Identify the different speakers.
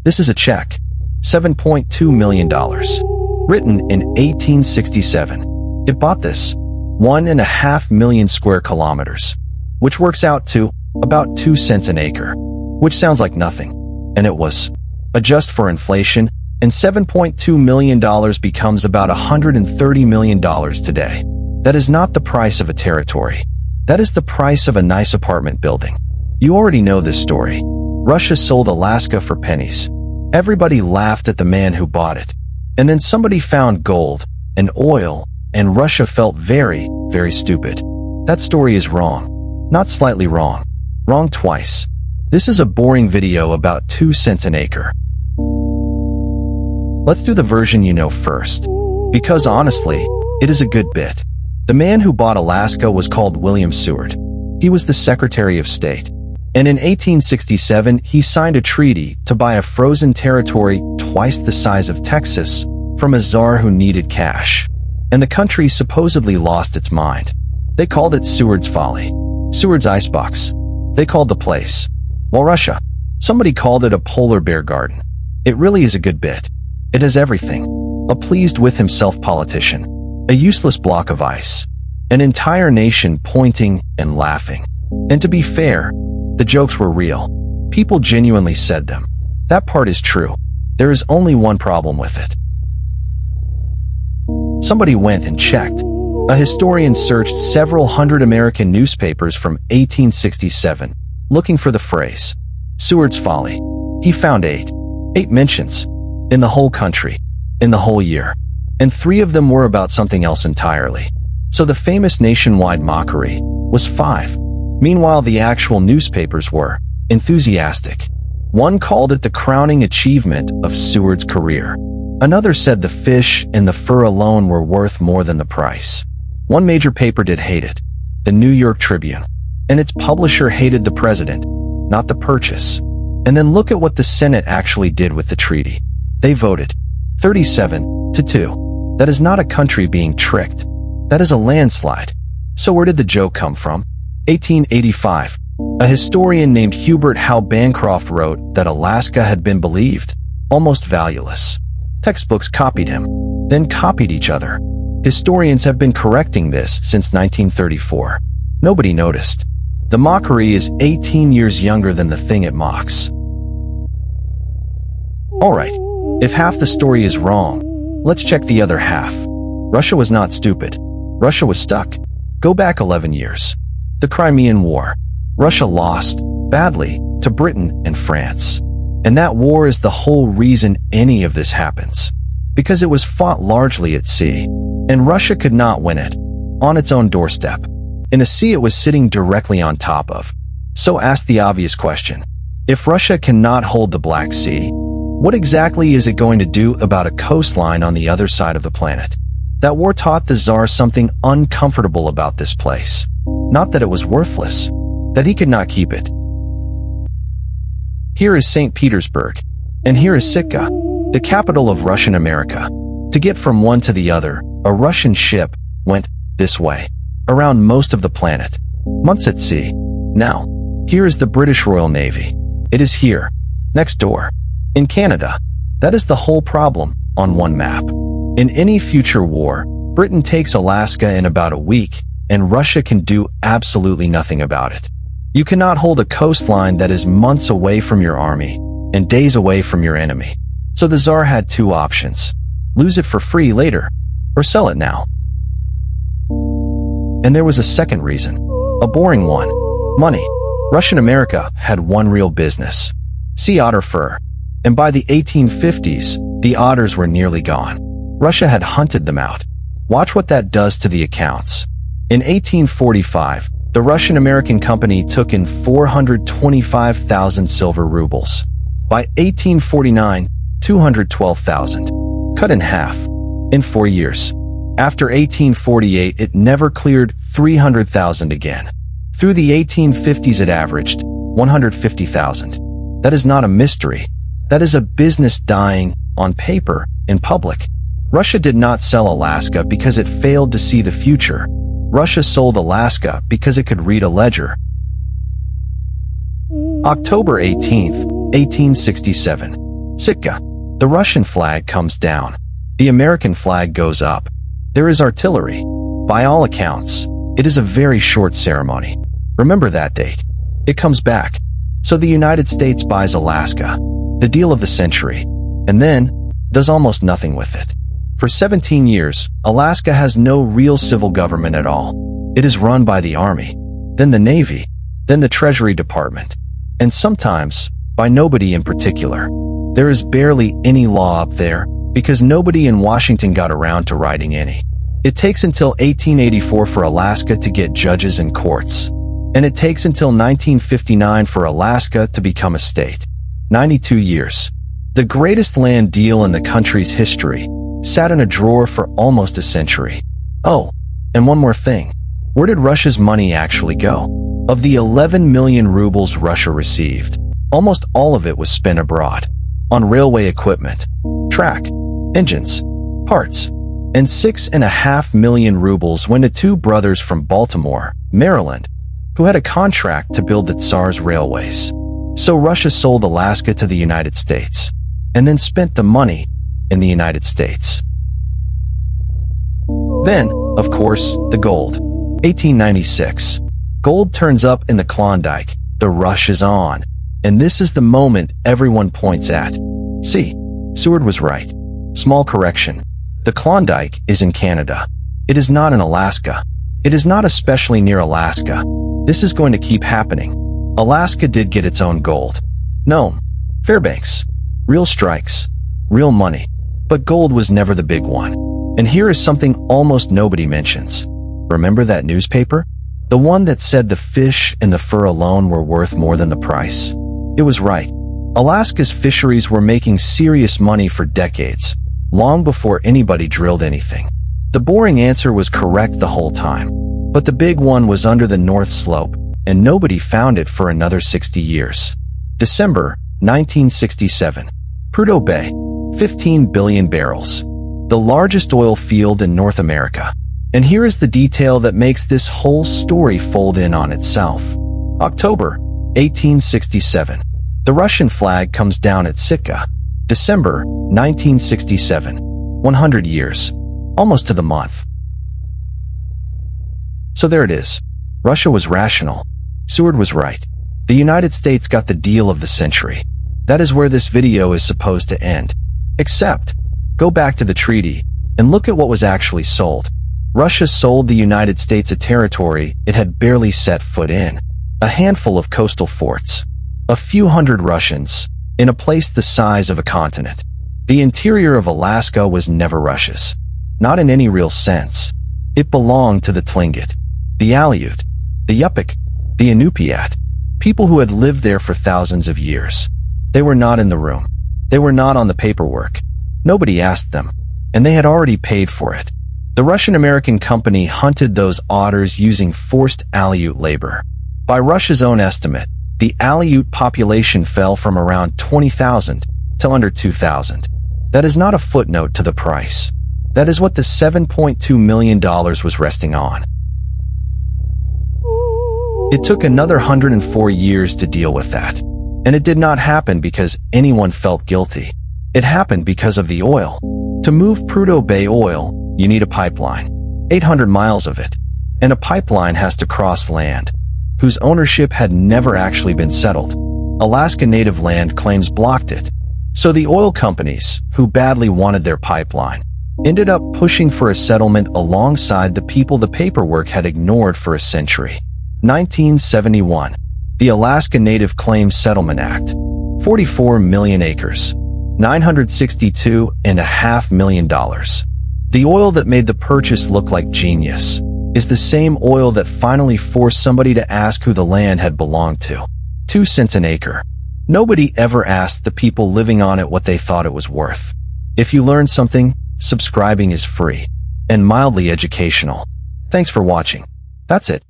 Speaker 1: This is a check. $7.2 million. Written in 1867. It bought this. 1.5 million square kilometers. Which works out to about 2 cents an acre. Which sounds like nothing. And it was. Adjust for inflation, and $7.2 million becomes about $130 million today. That is not the price of a territory. That is the price of a nice apartment building. You already know this story. Russia sold Alaska for pennies. Everybody laughed at the man who bought it. And then somebody found gold and oil, and Russia felt very, very stupid. That story is wrong. Not slightly wrong. Wrong twice. This is a boring video about 2 cents an acre. Let's do the version you know first. Because honestly, it is a good bit. The man who bought Alaska was called William Seward. He was the Secretary of State. And in 1867, he signed a treaty to buy a frozen territory twice the size of Texas from a czar who needed cash. And the country supposedly lost its mind. They called it Seward's Folly. Seward's Icebox. They called the place. Well, Russia. Somebody called it a polar bear garden. It really is a good bit. It has everything. A pleased-with-himself politician. A useless block of ice. An entire nation pointing and laughing. And to be fair, the jokes were real. People genuinely said them. That part is true. There is only one problem with it. Somebody went and checked. A historian searched several hundred American newspapers from 1867, looking for the phrase, Seward's Folly. He found 8 mentions. In the whole country. In the whole year. And 3 of them were about something else entirely. So the famous nationwide mockery was 5. Meanwhile, the actual newspapers were enthusiastic. One called it the crowning achievement of Seward's career. Another said the fish and the fur alone were worth more than the price. One major paper did hate it, the New York Tribune. And its publisher hated the president, not the purchase. And then look at what the Senate actually did with the treaty. They voted 37-2. That is not a country being tricked. That is a landslide. So where did the joke come from? 1885. A historian named Hubert Howe Bancroft wrote that Alaska had been believed almost valueless. Textbooks copied him, then copied each other. Historians have been correcting this since 1934. Nobody noticed. The mockery is 18 years younger than the thing it mocks. Alright, if half the story is wrong, let's check the other half. Russia was not stupid. Russia was stuck. Go back 11 years. The Crimean War. Russia lost, badly, to Britain and France. And that war is the whole reason any of this happens. Because it was fought largely at sea. And Russia could not win it. On its own doorstep. In a sea it was sitting directly on top of. So ask the obvious question. If Russia cannot hold the Black Sea, what exactly is it going to do about a coastline on the other side of the planet? That war taught the Tsar something uncomfortable about this place. Not that it was worthless, that he could not keep it. Here is St. Petersburg, and here is Sitka, the capital of Russian America. To get from one to the other, a Russian ship went this way, around most of the planet, months at sea. Now, here is the British Royal Navy. It is here, next door, in Canada. That is the whole problem on one map. In any future war, Britain takes Alaska in about a week, and Russia can do absolutely nothing about it. You cannot hold a coastline that is months away from your army and days away from your enemy. So the Tsar had 2 options. Lose it for free later, or sell it now. And there was a second reason. A boring one. Money. Russian America had one real business. Sea otter fur. And by the 1850s, the otters were nearly gone. Russia had hunted them out. Watch what that does to the accounts. In 1845, the Russian-American company took in 425,000 silver rubles. By 1849, 212,000. Cut in half. In 4 years. After 1848, it never cleared 300,000 again. Through the 1850s, it averaged 150,000. That is not a mystery. That is a business dying, on paper, in public. Russia did not sell Alaska because it failed to see the future. Russia sold Alaska because it could read a ledger. October 18th, 1867. Sitka. The Russian flag comes down. The American flag goes up. There is artillery. By all accounts, it is a very short ceremony. Remember that date. It comes back. So the United States buys Alaska, the deal of the century, and then does almost nothing with it. For 17 years, Alaska has no real civil government at all. It is run by the Army, then the Navy, then the Treasury Department, and sometimes by nobody in particular. There is barely any law up there because nobody in Washington got around to writing any. It takes until 1884 for Alaska to get judges and courts, and it takes until 1959 for Alaska to become a state. 92 years. The greatest land deal in the country's history sat in a drawer for almost a century. Oh, and one more thing. Where did Russia's money actually go? Of the 11 million rubles Russia received, almost all of it was spent abroad. On railway equipment, track, engines, parts, and 6.5 million rubles went to two brothers from Baltimore, Maryland, who had a contract to build the Tsar's railways. So Russia sold Alaska to the United States, and then spent the money in the United States. Then, of course, the gold. 1896. Gold turns up in the Klondike. The rush is on. And this is the moment everyone points at. See, Seward was right. Small correction. The Klondike is in Canada. It is not in Alaska. It is not especially near Alaska. This is going to keep happening. Alaska did get its own gold. Nome, Fairbanks, real strikes, real money. But gold was never the big one. And here is something almost nobody mentions. Remember that newspaper? The one that said the fish and the fur alone were worth more than the price? It was right. Alaska's fisheries were making serious money for decades, long before anybody drilled anything. The boring answer was correct the whole time. But the big one was under the North Slope, and nobody found it for another 60 years. December 1967. Prudhoe Bay, 15 billion barrels. The largest oil field in North America. And here is the detail that makes this whole story fold in on itself. October 1867. The Russian flag comes down at Sitka. December 1967. 100 years. Almost to the month. So there it is. Russia was rational. Seward was right. The United States got the deal of the century. That is where this video is supposed to end. Except, go back to the treaty and look at what was actually sold. Russia sold the United States a territory it had barely set foot in. A handful of coastal forts. A few hundred Russians, in a place the size of a continent. The interior of Alaska was never Russia's. Not in any real sense. It belonged to the Tlingit, the Aleut, the Yupik, the Inupiat, people who had lived there for thousands of years. They were not in the room. They were not on the paperwork. Nobody asked them, and they had already paid for it. The Russian-American company hunted those otters using forced Aleut labor. By Russia's own estimate, the Aleut population fell from around 20,000 to under 2,000. That is not a footnote to the price. That is what the $7.2 million was resting on. It took another 104 years to deal with that. And it did not happen because anyone felt guilty. It happened because of the oil. To move Prudhoe Bay oil, you need a pipeline. 800 miles of it. And a pipeline has to cross land, whose ownership had never actually been settled. Alaska Native land claims blocked it. So the oil companies, who badly wanted their pipeline, ended up pushing for a settlement alongside the people the paperwork had ignored for a century. 1971. The Alaska Native Claims Settlement Act. 44 million acres. $962.5 million. The oil that made the purchase look like genius is the same oil that finally forced somebody to ask who the land had belonged to. 2 cents an acre. Nobody ever asked the people living on it what they thought it was worth. If you learned something, subscribing is free and mildly educational. Thanks for watching. That's it.